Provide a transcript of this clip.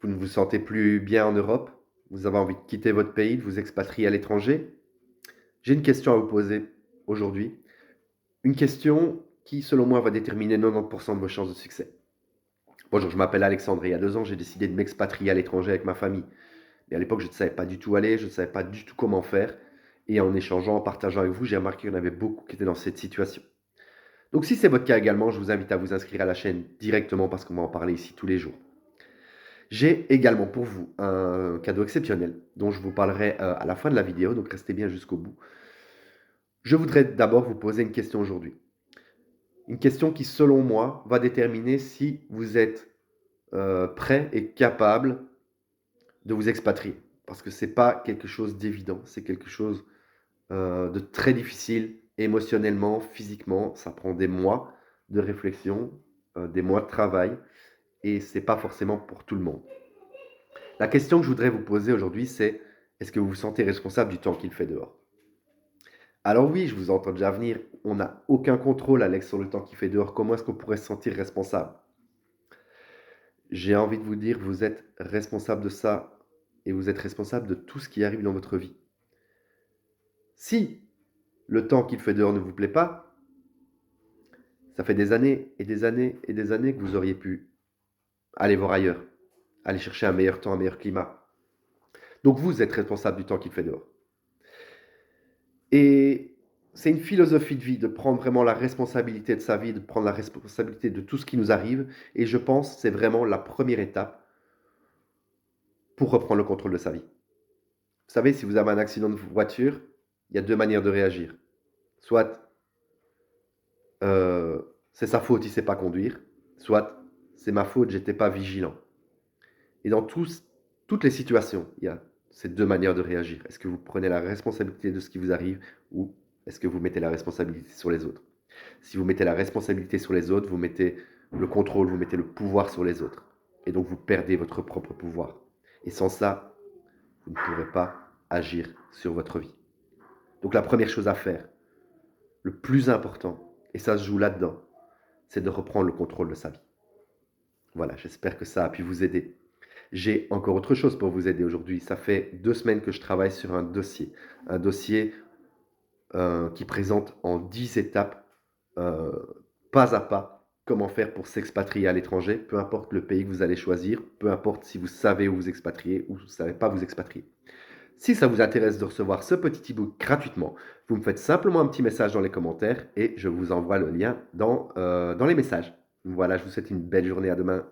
Vous ne vous sentez plus bien en Europe? Vous avez envie de quitter votre pays, de vous expatrier à l'étranger? J'ai une question à vous poser aujourd'hui. Une question qui, selon moi, va déterminer 90% de vos chances de succès. Bonjour, je m'appelle Alexandre et il y a 2 ans, j'ai décidé de m'expatrier à l'étranger avec ma famille. Et à l'époque, je ne savais pas du tout aller, je ne savais pas du tout comment faire. Et en échangeant, en partageant avec vous, j'ai remarqué qu'il y en avait beaucoup qui étaient dans cette situation. Donc si c'est votre cas également, je vous invite à vous inscrire à la chaîne directement parce qu'on va en parler ici tous les jours. J'ai également pour vous un cadeau exceptionnel dont je vous parlerai à la fin de la vidéo, donc restez bien jusqu'au bout. Je voudrais d'abord vous poser une question aujourd'hui. Une question qui, selon moi, va déterminer si vous êtes prêt et capable de vous expatrier. Parce que ce n'est pas quelque chose d'évident, c'est quelque chose de très difficile émotionnellement, physiquement. Ça prend des mois de réflexion, des mois de travail, et ce n'est pas forcément pour tout le monde. La question que je voudrais vous poser aujourd'hui, c'est: est-ce que vous vous sentez responsable du temps qu'il fait dehors? Alors oui, je vous entends déjà venir, on n'a aucun contrôle, Alex, sur le temps qu'il fait dehors. Comment est-ce qu'on pourrait se sentir responsable? J'ai envie de vous dire, vous êtes responsable de ça et vous êtes responsable de tout ce qui arrive dans votre vie. Si le temps qu'il fait dehors ne vous plaît pas, ça fait des années et des années et des années que vous auriez pu aller voir ailleurs, aller chercher un meilleur temps, un meilleur climat. Donc vous êtes responsable du temps qu'il fait dehors. Et c'est une philosophie de vie de prendre vraiment la responsabilité de sa vie, de prendre la responsabilité de tout ce qui nous arrive. Et je pense que c'est vraiment la première étape pour reprendre le contrôle de sa vie. Vous savez, si vous avez un accident de voiture, il y a 2 manières de réagir. Soit c'est sa faute, il ne sait pas conduire, soit c'est ma faute, j'étais pas vigilant. Et dans toutes les situations, il y a ces 2 manières de réagir. Est-ce que vous prenez la responsabilité de ce qui vous arrive ou est-ce que vous mettez la responsabilité sur les autres? Si vous mettez la responsabilité sur les autres, vous mettez le contrôle, vous mettez le pouvoir sur les autres. Et donc vous perdez votre propre pouvoir. Et sans ça, vous ne pourrez pas agir sur votre vie. Donc la première chose à faire, le plus important, et ça se joue là-dedans, c'est de reprendre le contrôle de sa vie. Voilà, j'espère que ça a pu vous aider. J'ai encore autre chose pour vous aider aujourd'hui. Ça fait 2 semaines que je travaille sur un dossier qui présente en 10 étapes, pas à pas, comment faire pour s'expatrier à l'étranger, peu importe le pays que vous allez choisir, peu importe si vous savez où vous expatrier ou vous ne savez pas vous expatrier. Si ça vous intéresse de recevoir ce petit e-book gratuitement, vous me faites simplement un petit message dans les commentaires et je vous envoie le lien dans les messages. Voilà, je vous souhaite une belle journée. À demain.